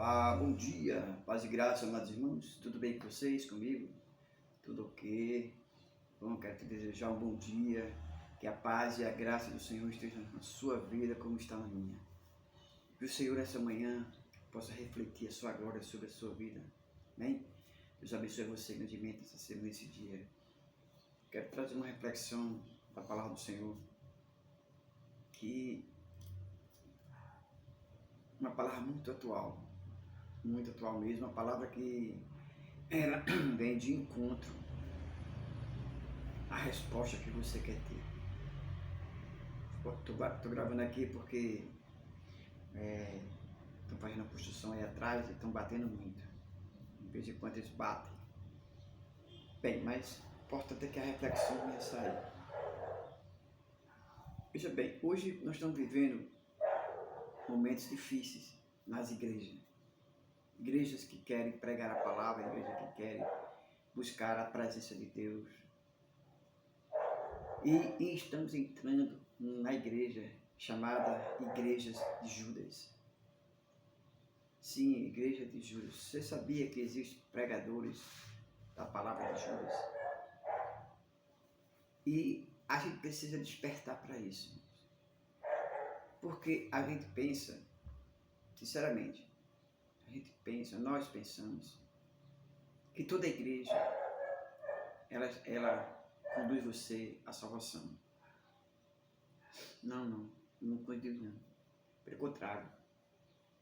Olá, bom dia, paz e graça, amados irmãos, tudo bem com vocês, comigo? Tudo ok? Bom, quero te desejar um bom dia, que a paz e a graça do Senhor estejam na sua vida como está na minha. Que o Senhor essa manhã possa refletir a sua glória sobre a sua vida, amém? Deus abençoe você grandemente essa semana, nesse dia. Quero trazer uma reflexão da palavra do Senhor, que uma palavra muito atual mesmo, uma palavra que ela vem de encontro à resposta que você quer ter. Estou gravando aqui porque estão fazendo a construção aí atrás e estão batendo muito. De vez em quando eles batem. Bem, mas importante é que a reflexão venha sair. Veja bem, hoje nós estamos vivendo momentos difíceis nas igrejas. Igrejas que querem pregar a palavra, igrejas que querem buscar a presença de Deus. E estamos entrando na igreja chamada Igrejas de Judas. Sim, Igreja de Judas. Você sabia que existem pregadores da palavra de Judas? E a gente precisa despertar para isso. Porque a gente pensa, sinceramente, nós pensamos que toda igreja, ela conduz você à salvação. Não conduz não. Pelo contrário,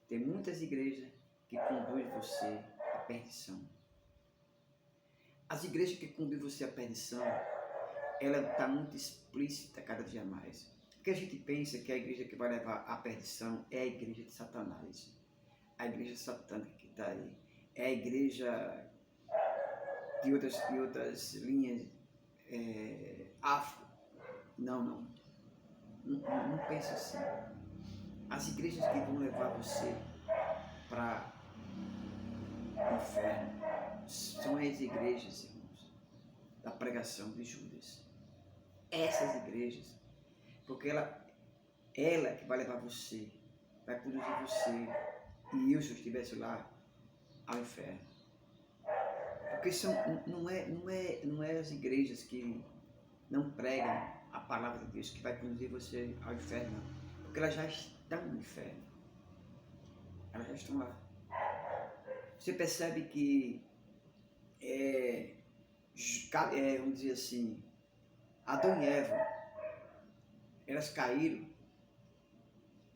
tem muitas igrejas que conduzem você à perdição. As igrejas que conduzem você à perdição, ela está muito explícita cada dia mais. Porque a gente pensa que a igreja que vai levar à perdição é a igreja de Satanás. A igreja satânica que está aí. É a igreja de outras linhas afro. Não pense assim. As igrejas que vão levar você para o inferno são as igrejas, irmãos, da pregação de Judas. Essas igrejas, porque ela que vai levar você, vai conduzir você, e eu, se eu estivesse lá, ao inferno. Porque não é as igrejas que não pregam a palavra de Deus que vai conduzir você ao inferno, não. Porque elas já estão no inferno. Elas já estão lá. Você percebe que, vamos dizer assim, Adão e Eva, elas caíram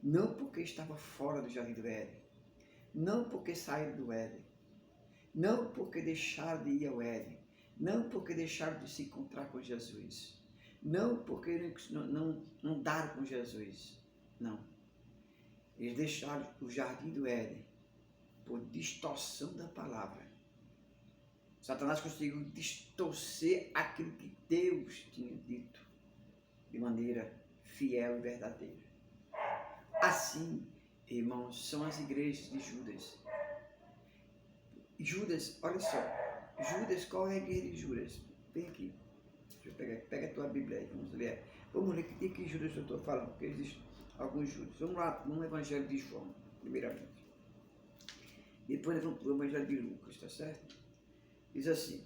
não porque estavam fora do jardim do Éden, não porque saíram do Éden, não porque deixaram de ir ao Éden, não porque deixaram de se encontrar com Jesus, não porque não andaram com Jesus, não. Eles deixaram o jardim do Éden por distorção da palavra. Satanás conseguiu distorcer aquilo que Deus tinha dito de maneira fiel e verdadeira. Assim, irmãos, são as igrejas de Judas. Judas, olha só, Judas, qual é a igreja de Judas? Vem aqui, deixa eu pegar, pega a tua Bíblia aí, vamos ler que Judas eu estou falando, porque existem alguns Judas. Vamos lá, no Evangelho de João, primeiramente. Depois vamos para o Evangelho de Lucas, tá certo? Diz assim,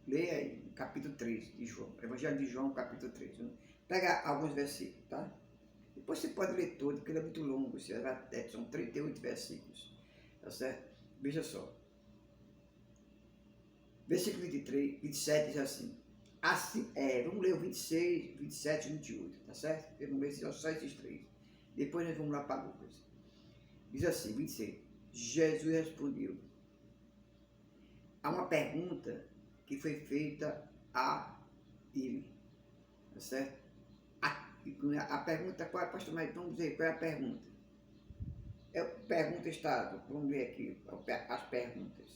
leia aí, capítulo 3 de João, Evangelho de João, capítulo 3. Pega alguns versículos, tá? Depois você pode ler todo, porque ele é muito longo, são 38 versículos, tá certo? Veja só. Versículo 23, 27 diz assim, vamos ler o 26, 27 e 28, tá certo? Vamos ler só esses três. Depois nós vamos lá para Lucas. Diz assim, 26, Jesus respondeu a uma pergunta que foi feita a ele, tá certo? A pergunta, qual é, pastor? Mas vamos ver qual é a pergunta. Pergunta está, vamos ver aqui, as perguntas.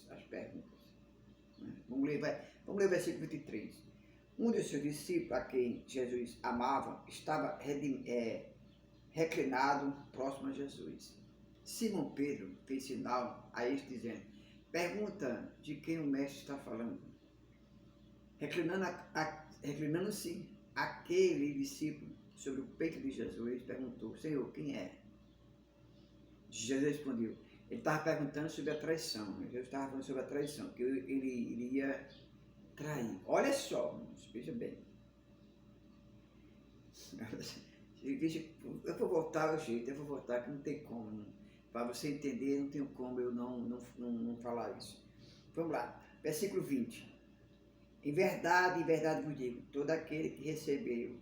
Vamos ler o versículo 23. Um dos seus discípulos, a quem Jesus amava, estava reclinado próximo a Jesus. Simão Pedro fez sinal a este dizendo, pergunta de quem o mestre está falando. Reclinando-se aquele discípulo sobre o peito de Jesus, perguntou, Senhor, quem é? Jesus respondeu, Ele estava perguntando sobre a traição. Jesus estava falando sobre a traição, que ele ia trair. Olha só, irmãos, veja bem. Eu vou voltar ao jeito, eu vou voltar que não tem como. Para você entender, não tem como eu não falar isso. Vamos lá, versículo 20. Em verdade vos digo, todo aquele que receber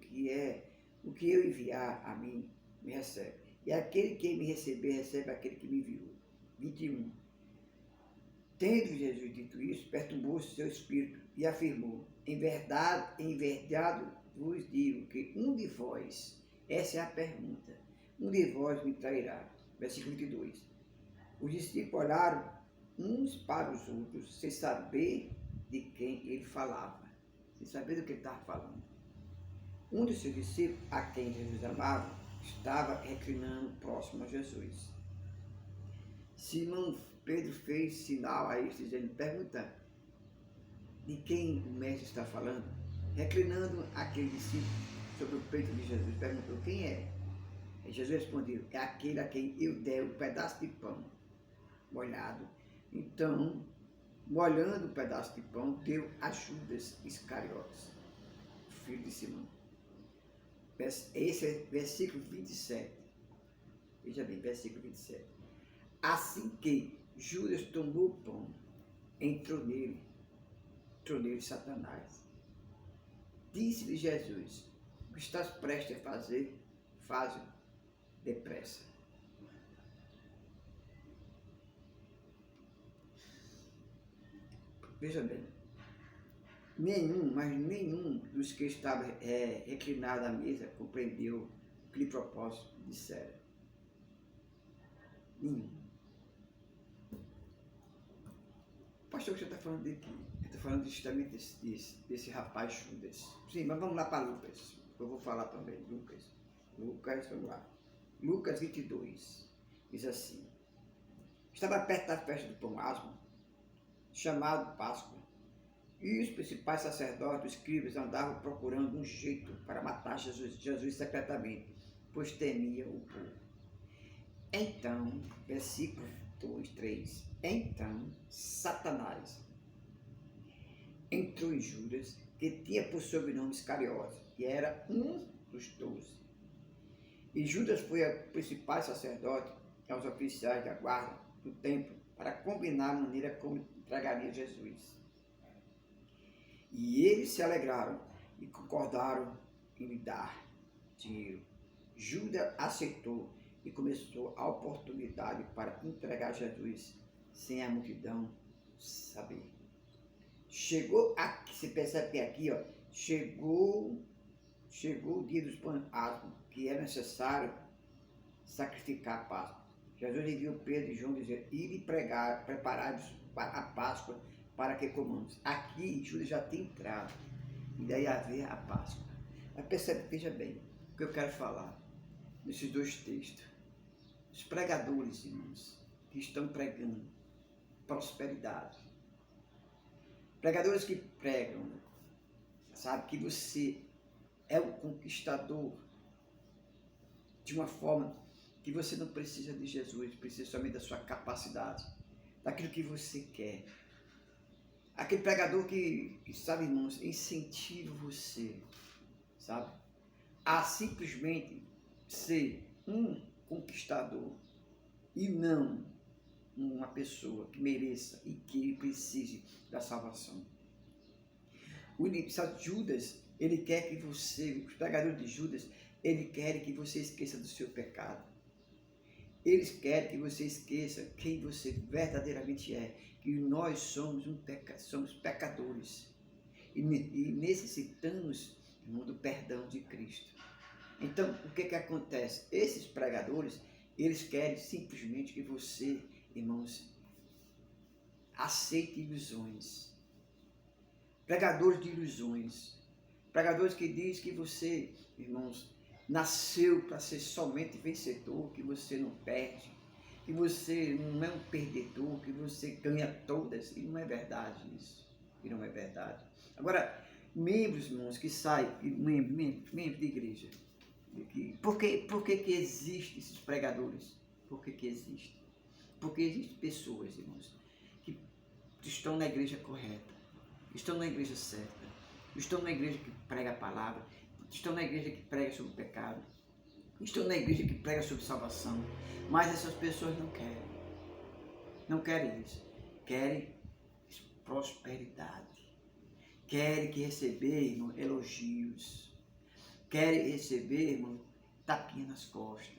o que eu enviar a mim, me recebe. E aquele que me receber, recebe aquele que me enviou. 21. Tendo Jesus dito isso, perturbou-se seu espírito e afirmou, em verdade vos digo que um de vós, essa é a pergunta, um de vós me trairá. Versículo 22. Os discípulos olharam uns para os outros, sem saber de quem ele falava, sem saber do que ele estava falando. Um dos seus discípulos, a quem Jesus amava, estava reclinando próximo a Jesus. Simão Pedro fez sinal a eles, dizendo, pergunta, de quem o mestre está falando? Reclinando aquele discípulo sobre o peito de Jesus, perguntou, quem é? E Jesus respondeu, é aquele a quem eu der um pedaço de pão molhado. Então, molhando o pedaço de pão, deu a Judas Iscariotes, filho de Simão. Esse é versículo 27. Veja bem, versículo 27. Assim que Judas tomou o pão, entrou nele Satanás. Disse-lhe Jesus, o que estás prestes a fazer, faz-o depressa. Veja bem, nenhum dos que estavam reclinados à mesa compreendeu o que lhe propósito disseram. Nenhum. Pastor, o que você está falando de quê? Eu estou falando justamente desse rapaz Judas. Sim, mas vamos lá para Lucas. Eu vou falar também, Lucas, vamos lá. Lucas 22, diz assim. Estava perto da festa do pão asmo, chamado Páscoa, e os principais sacerdotes, os escribas, andavam procurando um jeito para matar Jesus secretamente, pois temia o povo. Então, versículo 2, 3, então Satanás entrou em Judas, que tinha por sobrenome Iscariotes, que era um dos 12. E Judas foi ao principal sacerdote, aos oficiais da guarda do templo, para combinar a maneira como entregaria Jesus. E eles se alegraram e concordaram em lhe dar dinheiro. Judas aceitou e começou a oportunidade para entregar Jesus sem a multidão saber. Chegou aqui, você percebe que aqui, ó, chegou o dia dos pães asmos, que era necessário sacrificar a Páscoa. Jesus enviou Pedro e João dizer, ir preparar a Páscoa para que comamos. Aqui Judas já tem entrado, e daí haver a Páscoa. Mas percebe, veja bem, o que eu quero falar nesses dois textos. Os pregadores, irmãos, que estão pregando prosperidade. Pregadores que pregam, sabe, que você é o conquistador de uma forma que você não precisa de Jesus, precisa somente da sua capacidade, daquilo que você quer. Aquele pregador que sabe, irmãos, incentiva você, sabe, a simplesmente ser um conquistador e não uma pessoa que mereça e que precise da salvação. O Judas, ele quer que você, os pregadores de Judas, ele quer que você esqueça do seu pecado. Eles querem que você esqueça quem você verdadeiramente é, que nós somos somos pecadores e necessitamos, irmão, do perdão de Cristo. Então, o que acontece? Esses pregadores, eles querem simplesmente que você, irmãos, aceite ilusões. Pregadores de ilusões. Pregadores que dizem que você, irmãos, nasceu para ser somente vencedor, que você não perde, que você não é um perdedor, que você ganha todas. E não é verdade isso. E não é verdade. Agora, membros, irmãos, que saem, membros de igreja, por que existem esses pregadores? Por que existem? Porque existem pessoas, irmãos, que estão na igreja correta, estão na igreja certa, estão na igreja que prega a palavra, estão na igreja que prega sobre o pecado, estão na igreja que prega sobre salvação, mas essas pessoas não querem isso, querem prosperidade, querem que receber, irmão, elogios, querem receber, irmão, tapinha nas costas,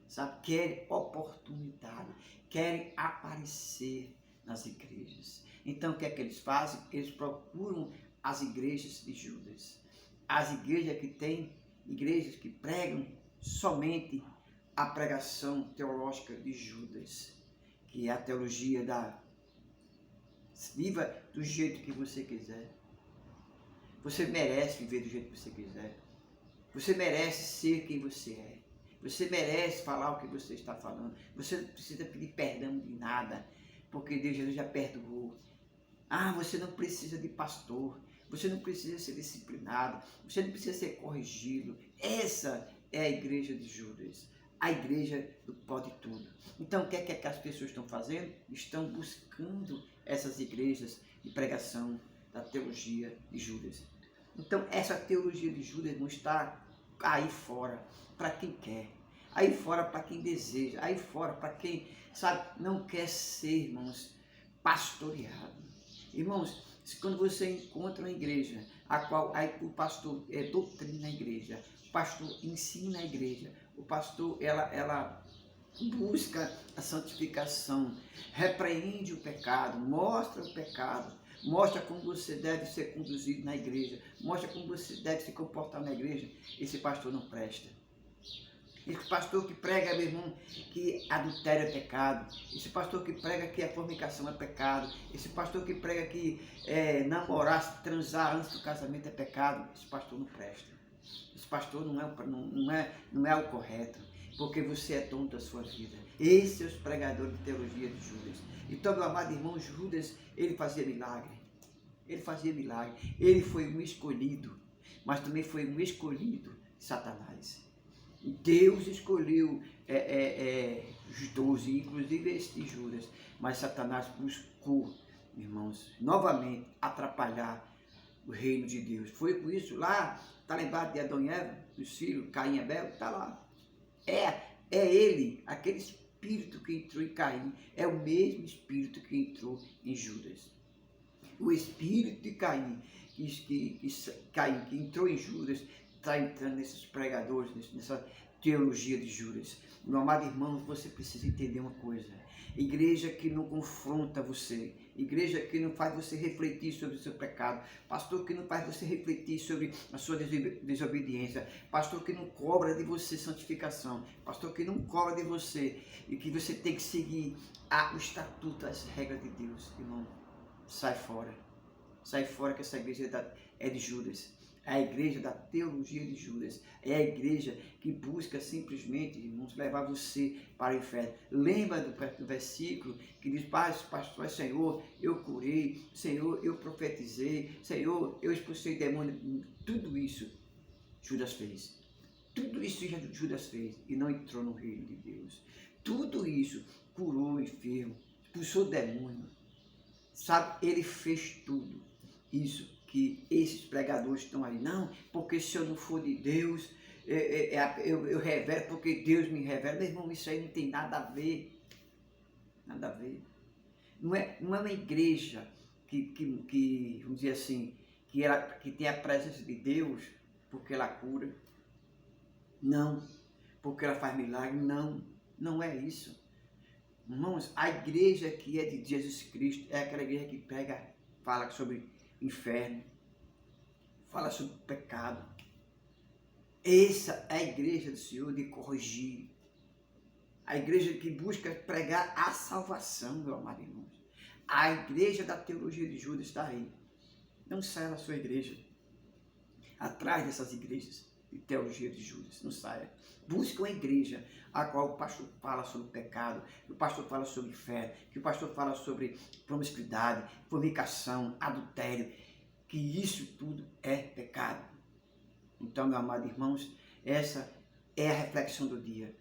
sabe? Querem oportunidade, querem aparecer nas igrejas. Então o que é que eles fazem? Eles procuram as igrejas de Judas, as igrejas que pregam somente a pregação teológica de Judas, que é a teologia da viva do jeito que você quiser. Você merece viver do jeito que você quiser. Você merece ser quem você é. Você merece falar o que você está falando. Você não precisa pedir perdão de nada, porque Deus Jesus já perdoou. Você não precisa de pastor. Você não precisa ser disciplinado. Você não precisa ser corrigido. Essa é a igreja de Judas. A igreja do pode tudo. Então, o que é que as pessoas estão fazendo? Estão buscando essas igrejas de pregação da teologia de Judas. Então, essa teologia de Judas não está aí fora para quem quer, aí fora para quem deseja, aí fora para quem, sabe, não quer ser, irmãos, pastoreado. Irmãos, quando você encontra uma igreja, a qual aí o pastor doutrina a igreja, o pastor ensina a igreja, o pastor, ela busca a santificação, repreende o pecado, mostra o pecado, mostra como você deve ser conduzido na igreja, mostra como você deve se comportar na igreja, esse pastor não presta. Esse pastor que prega, meu irmão, que adultério é pecado, esse pastor que prega que a fornicação é pecado, esse pastor que prega que namorar, transar antes do casamento é pecado, esse pastor não presta. Esse pastor não é o correto, porque você é dono da sua vida. Esses são os pregadores de teologia de Judas. Então, meu amado irmão, Judas, ele fazia milagre. Ele fazia milagre. Ele foi um escolhido, mas também foi um escolhido de Satanás. Deus escolheu os 12, inclusive este Judas, mas Satanás buscou, irmãos, novamente atrapalhar o reino de Deus. Foi por isso lá, está lembrado de Adão e Eva, dos filhos, Caim e Abel, está lá. É ele, aquele espírito que entrou em Caim, é o mesmo espírito que entrou em Judas. O espírito de Caim, que entrou em Judas, está entrando nesses pregadores, nessa teologia de Judas. Meu amado irmão, você precisa entender uma coisa. Igreja que não confronta você, igreja que não faz você refletir sobre o seu pecado, pastor que não faz você refletir sobre a sua desobediência, pastor que não cobra de você santificação, pastor que não cobra de você e que você tem que seguir o estatuto, as regras de Deus, irmão. Sai fora que essa igreja é de Judas. É a igreja da teologia de Judas. É a igreja que busca simplesmente, irmãos, levar você para o inferno. Lembra do versículo que diz: pastor, Senhor, eu curei, Senhor, eu profetizei, Senhor, eu expulsei demônio. Tudo isso Judas fez. Tudo isso Judas fez e não entrou no reino de Deus. Tudo isso curou o enfermo, expulsou demônio. Sabe, ele fez tudo isso que esses pregadores estão aí. Não, porque se eu não for de Deus, eu revelo, porque Deus me revela. Meu irmão, isso aí não tem nada a ver. Nada a ver. Não é uma igreja que vamos dizer assim, que tem a presença de Deus porque ela cura. Não, porque ela faz milagre. Não é isso. Irmãos, a igreja que é de Jesus Cristo é aquela igreja que fala sobre inferno, fala sobre pecado. Essa é a igreja do Senhor de corrigir. A igreja que busca pregar a salvação, meu amado irmão. A igreja da teologia de Judas está aí. Não saia da sua igreja, atrás dessas igrejas de teologia de Judas. Não saia. Busque uma igreja a qual o pastor fala sobre pecado, que o pastor fala sobre fé, que o pastor fala sobre promiscuidade, fornicação, adultério, que isso tudo é pecado. Então, meus amados irmãos, essa é a reflexão do dia.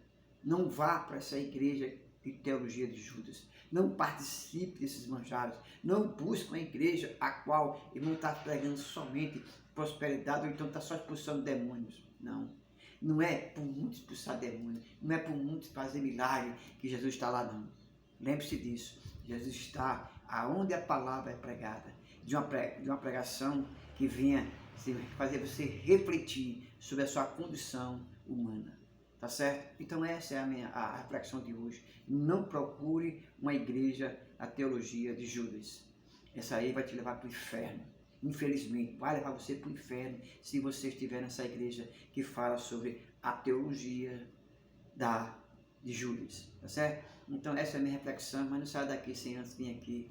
Não vá para essa igreja e teologia de Judas. Não participe desses manjares. Não busque uma igreja a qual ele não está pregando somente prosperidade ou então está só expulsando demônios. Não. Não é por muito expulsar demônios. Não é por muito fazer milagre que Jesus está lá, não. Lembre-se disso. Jesus está aonde a palavra é pregada. De uma pregação que venha fazer você refletir sobre a sua condição humana. Tá certo? Então essa é a reflexão de hoje. Não procure uma igreja, a teologia de Judas. Essa aí vai te levar para o inferno. Infelizmente, vai levar você para o inferno se você estiver nessa igreja que fala sobre a teologia de Judas. Tá certo? Então essa é a minha reflexão, mas não saia daqui sem antes vir aqui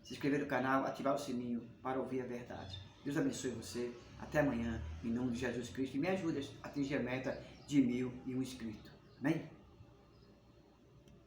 se inscrever no canal, ativar o sininho para ouvir a verdade. Deus abençoe você. Até amanhã, em nome de Jesus Cristo. E me ajude a atingir a meta de 1001 inscritos. Amém?